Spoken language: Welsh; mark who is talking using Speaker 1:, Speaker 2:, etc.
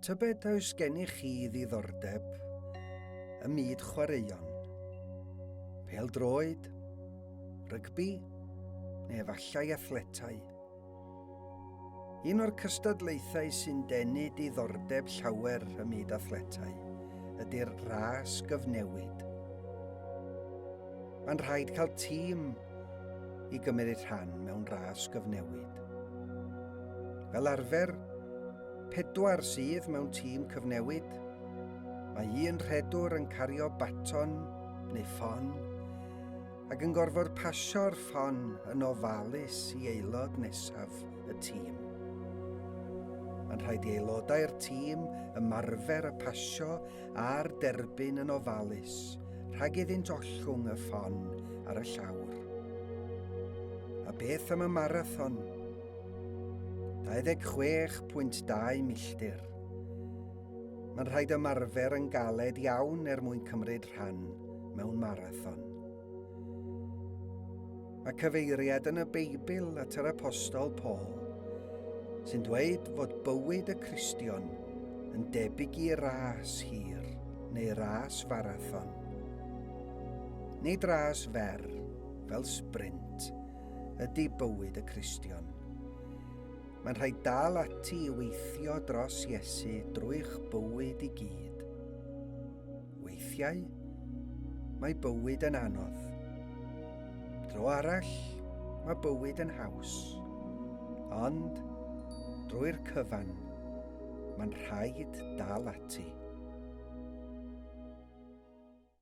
Speaker 1: Tybed oes gennych chi ddiddordeb ym myd chwaraeon, pêl-droed, rygbi neu efallai athletau. Un o'r cystadlaethau sy'n denu diddordeb llawer ym myd athletau ydy'r ras gyfnewid. Mae'n rhaid cael tîm i gymryd rhan mewn ras gyfnewid. Fel arfer, 4 sydd mewn tîm cyfnewid. Mae un rhedwr yn cario baton neu ffon ac yn gorfod pasio'r ffon yn ofalus i aelod nesaf y tîm. Mae'n rhaid i aelodau'r tîm ymarfer y pasio a'r derbyn yn ofalus rhag iddynt ollwng y ffon ar y llawr. A beth am y marathon? 26.2 milltir. Mae'n rhaid ymarfer yn galed iawn mwyn cymryd rhan mewn marathon. Mae cyfeiriad yn y Beibl at yr apostol Paul sy'n dweud fod bywyd y Cristion yn debyg i ras hir neu ras farathon. Nid ras fer fel sprint ydy bywyd y Cristion. Mae'n rhaid dal ati i weithio dros Iesu drwy'ch bywyd i gyd. Weithiau, mae bywyd yn anodd. Dro arall, mae bywyd yn haws. Ond, drwy'r cyfan, mae'n rhaid dal ati.